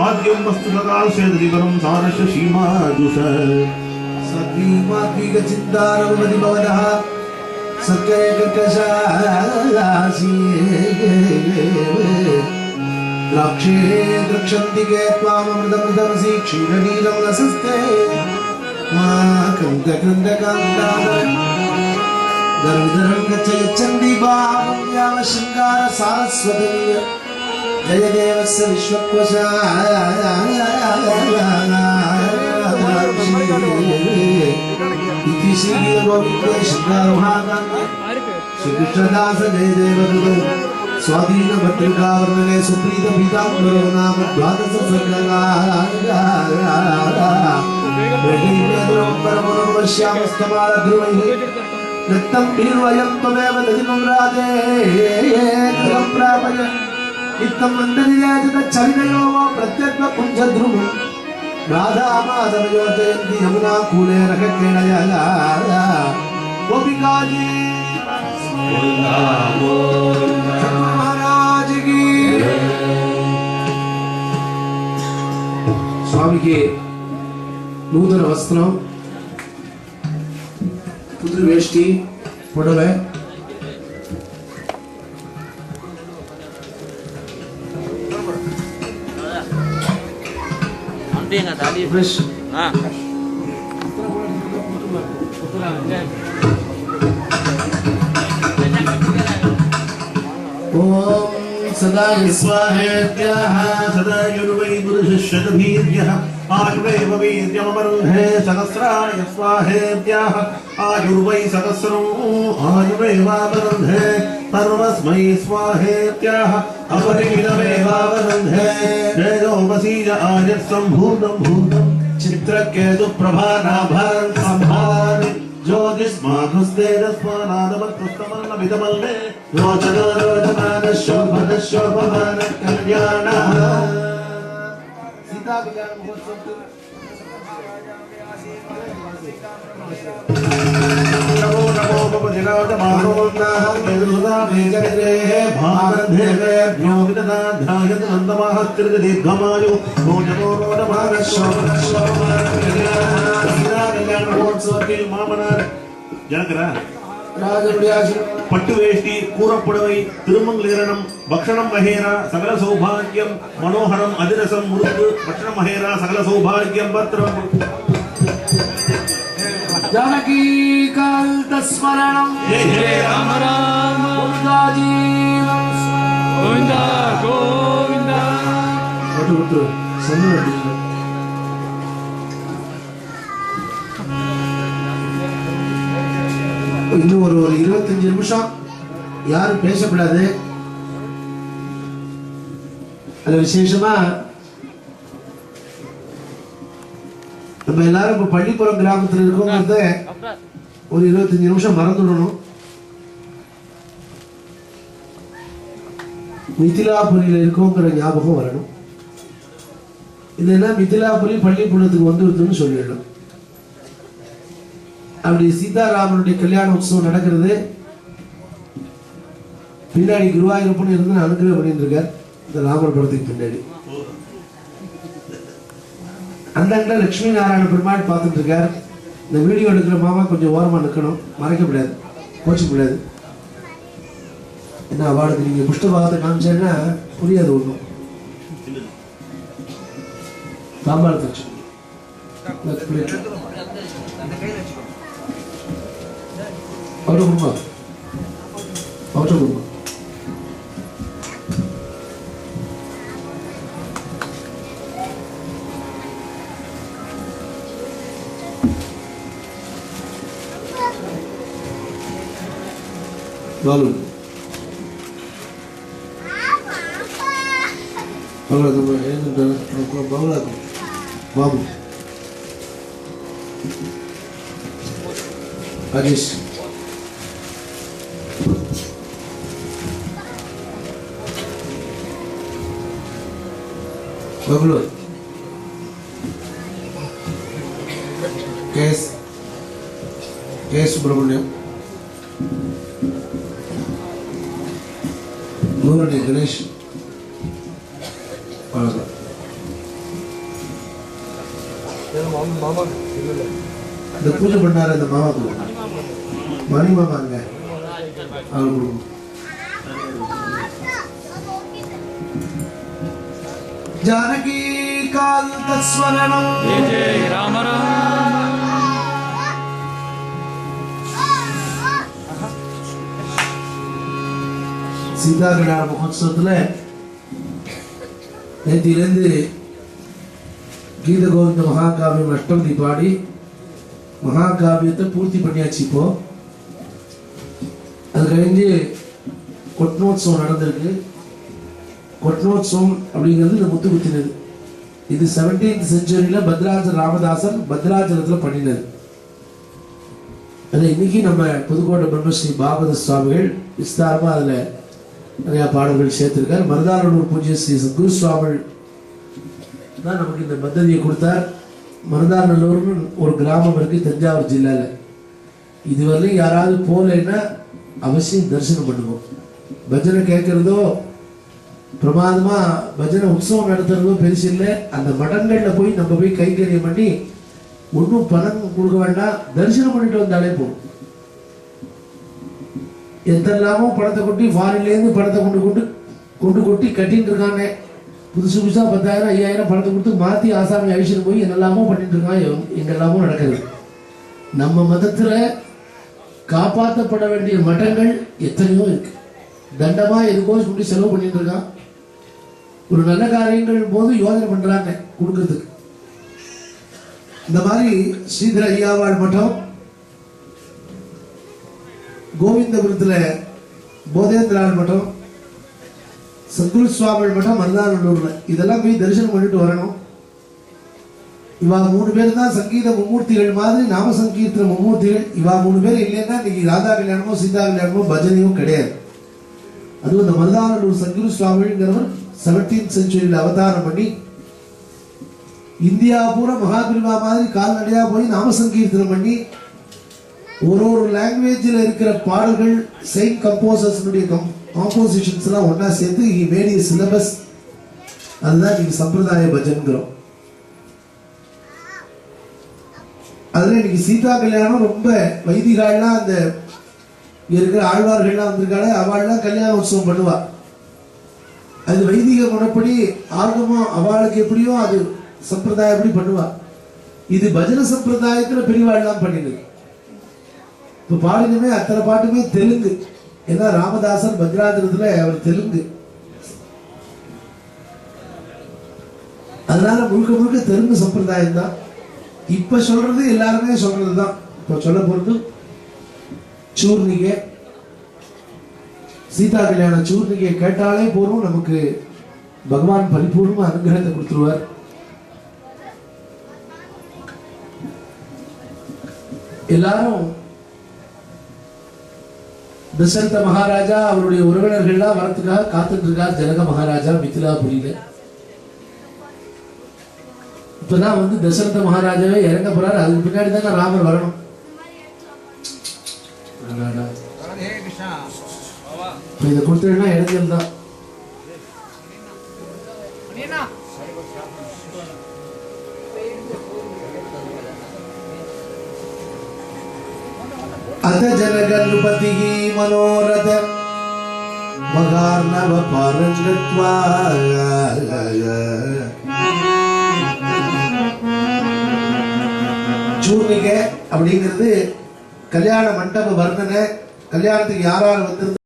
आद्यं वस्तु प्रकाशयद्रिवरं सारस्य सीमाजुष सद्रीमात्मिकचिन्तानवदिभवनः सत्यैककशासि द्राक्षे द्रक्षन्ति के त्वामृतमृतमसि क्षीरनीलं लसस्ते मा कन्दकन्दकान्तादर दर्विदरं गच्छ यच्छन्ति भावं यावशृङ्गार सारस्वतीय जयदेवस्य इति श्रीगोविन्दे शृङ्गारोहाकान्ते श्रीकृष्णदास जयदेवदूतो स्वाधीन भद्रिकावर्णने सुप्रीत पीताम्बरो नाम द्वादश सर्गलाश्यामस्तमालध्रुवैः दत्तं भीर्वयं त्वमेव दधिमं राधे प्रापय इत्थं मन्दनिजचरितयो वो प्रत्यग्पुञ्जध्रुवं राधा माधवयोजयन्ति यमुना कूले रघक्रीडया गोपिकाजी महाराज की स्वामी के नूतन वस्त्रं पुत्र वेष्टि पुडवे फ्रेश ओम सदा स्वाहेत्याः सदा युर्वै पुरुषशतभीर्यः आयुर्वैव वीर्यमरुन्धे सहस्राय स्वाहेत्याः आयुर्वै सहस्रो आयुर्वैवावरुन्धे सर्वस्मै स्वाहेत्याः अपरिमितमेवावरुन्धे तेजोमसीज आयत्सम्भूतं भूतं चित्रकेतु प्रभानाभां सम्भावि ज्योतिष्माघुस्तेजस्मानादमत्पुस्तमन्नमिदमल्ले रोचनोरोचमानशोभनशोभमान कल्याणः सीता कल्याण महोत्सव नमो नमो भगवते मानोन्नाः मेरुदा मेजगद्रेः भारदेवेभ्यो विदधाध्यायत नन्दमाहस्त्रिदीर्घमायु रोचनो रोचमानशोभनशोभमान कल्याणः सीता कल्याण महोत्सव के मामनार जनकरा पट्टु वेष्टि कूरपुडवै तिरुमंगलीरणं भक्षणं महेरा सकल सौभाग्यं मनोहरं अधिरसं मुरुक्कु भक्षणं महेरा सकल सौभाग्यं पत्रं जानकी कांत स्मरणं जय जय राम राम गोविंदाजीवन गोविंदा गोविंदा वटुपुत्र सन्नति இன்னும் ஒரு 25 நிமிஷம் யாரும் பேசக்கூடாது. அது விசேஷமா நம்ம எல்லாரும் இப்ப பள்ளிப்புறம் கிராமத்தில் இருக்கோங்கிறத ஒரு 25 நிமிஷம் மறந்துடணும். மிதிலாபுரியில் இருக்கோங்கிற ஞாபகம் வரணும். இல்லைன்னா மிதிலாபுரி பள்ளிப்புறத்துக்கு வந்துருதுன்னு சொல்லிடணும். அப்படி சீதாராமனுடைய கல்யாண உற்சவம் நடக்கிறது. பின்னாடி குருவாயூரப்பன் இருந்து அனுகிரகம் பண்ணிட்டு இருக்கார் இந்த ராமர் படத்துக்கு பின்னாடி. அந்த இடத்துல லட்சுமி நாராயண பெருமாள் பார்த்துட்டு இருக்கார். இந்த வீடியோ எடுக்கிற மாமா கொஞ்சம் ஓரமா நிற்கணும், மறைக்கப்படாது, கோச்சிக்கப்படாது. என்ன அவளுக்கு நீங்க புஷ்டபாகத்தை காமிச்சேன்னா புரியாது ஒன்றும். தாம்பாளத்தை வச்சு அவட்ட கொடுமா, அவட்ட கொடுமா. Lalu, kalau tu ini dah bawa lagi, babu, Agis, babu. K Subramaniam, நூரணி கணேஷ், வணக்கம். இந்த பூஜை பண்ணாரு அந்த மாமா கொடுங்க, மணி மாமா அங்க அவர் கொடுங்க. जानकी कांत स्मरणं जय जय राम राम। சீதா கல்யாண மகோத்சவத்துல நேற்றிலிருந்து கீத கோவிந்த மகாகாவியம் அஷ்டபதி பாடி மகாகாவியத்தை பூர்த்தி பண்ணியாச்சு. இப்போ அது கழிஞ்சு கொட்னோத்சவம் நடந்திருக்கு. கொட்னோத்சவம் அப்படிங்கிறது இந்த முத்து குத்தினது. இது 17th centuryல பத்ராஜ ராமதாசன் பத்ராஜலத்தில் பண்ணினது. அதை இன்னைக்கு நம்ம புதுக்கோட்டை பிரம்மஸ்ரீ பாகவத சுவாமிகள் விஸ்தாரமாக அதில் நிறையா பாடல்கள் சேர்த்திருக்கார். மருதானூர் பூஜ்ய ஸ்ரீ சத்குரு சுவாமிகள் தான் நமக்கு இந்த பத்ததியை கொடுத்தார். மருதாநல்லூர்னு ஒரு கிராமம் இருக்கு தஞ்சாவூர் ஜில்லாவில். இதுவரையும் யாராவது போகலைன்னா அவசியம் தரிசனம் பண்ணுவோம். பஜனை கேட்கறதோ பிரமாதமா பஜனை உற்சவம் நடத்துறதோ பெருசு இல்லை. அந்த மடங்கள்ல போய் நம்ம போய் கைங்கரியம் பண்ணி ஒன்றும் பணம் கொடுக்க வேண்டாம், தரிசனம் பண்ணிட்டு வந்தாலே போகும். எத்தெல்லாமோ பணத்தை கொட்டி ஃபாரின்லேருந்து பணத்தை கொண்டு கொட்டி கட்டின்னு இருக்காங்க. புதுசு புதுசாக 10,000 5,000 பணத்தை கொடுத்து மாற்றி ஆசாமி அழிச்சுட்டு போய் என்னெல்லாமோ பண்ணிட்டு இருக்கான். எங்கெல்லாமோ நடக்குது. நம்ம மதத்துல காப்பாற்றப்பட வேண்டிய மட்டங்கள் எத்தனையோ இருக்கு. தண்டமா எதுக்கோ சொல்லி செலவு பண்ணிட்டு இருக்கான். ஒரு நல்ல காரியங்கள் போது யோசனை பண்றாங்க கொடுக்கறதுக்கு. இந்த மாதிரி ஸ்ரீதர ஐயாவாள் மட்டம், கோவிந்தபுரத்துல போதேந்திராள் மட்டம், சத்குரு சுவாமி மட்டம் மருதானூர்ல, இதெல்லாம் போய் தரிசனம் பண்ணிட்டு வரணும். இவா 3 பேர் தான் சங்கீத மும்மூர்த்திகள் மாதிரி, நாம சங்கீர்த்தன மும்மூர்த்திகள். இவா 3 பேர் இல்லைன்னா இன்னைக்கு ராதா கல்யாணமோ சீதா கல்யாணமோ பஜனையோ கிடையாது. அதுவும் இந்த மருதானூர் சத்குரு சுவாமிங்கிறவர் 17th centuryல அவதாரம் பண்ணி இந்தியா பூரா மகாபிரிவா மாதிரி கால்நடையா போய் நாம சங்கீர்த்தனம் பண்ணி ஒரு லாங்குவேஜில் இருக்கிற பாடல்கள் செயின்ட் கம்போசர்ஸ் காம்போசிஷன்ஸ் எல்லாம் ஒன்னா சேர்த்து மேடிய சிலபஸ். அதுதான் நீங்க சம்பிரதாய பஜன்கிறோம். அதுல இன்னைக்கு சீதா கல்யாணம் ரொம்ப வைதிகாலாம் அந்த இருக்கிற ஆழ்வார்கள்லாம் வந்திருக்காங்க. அவள்லாம் கல்யாண உற்சவம் பண்ணுவா. அது வைதிக முறைப்படி ஆர்வமோ அவளுக்கு எப்படியோ அது சம்பிரதாயம் எப்படி பண்ணுவா. இது பஜன சம்பிரதாயத்துல பெரியவாள்லாம் பண்ணிடுது. இப்ப பாடினுமே அத்தனை பாட்டுமே தெலுங்கு. ஏன்னா ராமதாசன் பத்ராஜலத்துல அவர் தெலுங்கு. அதனால முழுக்க முழுக்க தெலுங்கு சம்பிரதாயம் தான். இப்ப சொல்றது எல்லாருமே சொல்றதுதான். இப்ப சொல்ல போறது சூர்ணிகை, சீதா கல்யாண சூர்ணிகை கேட்டாலே போறோம், நமக்கு பகவான் பரிபூர்ணமா அனுகிரகத்தை கொடுத்துருவார். எல்லாரும் தசரத மகாராஜா அவருடைய உறவினர்கள்லாம் வரத்துக்காக காத்துட்டு இருக்கார். ஜனக மகாராஜா மிथिलापुरीல இப்பதான் தசரத மகாராஜாவே இறங்க போறாரு. அதுக்கு பின்னாடி தானே ராமர் வரணும். இதை கொடுத்துருன்னா இடங்கள் தான். अथ जनगणपतिः मनोरथ मगार्णव पारंगत्वा சூர்ணிகை அப்படிங்கிறது கல்யாண மண்டப வர்ணனை. கல்யாணத்துக்கு யாரால்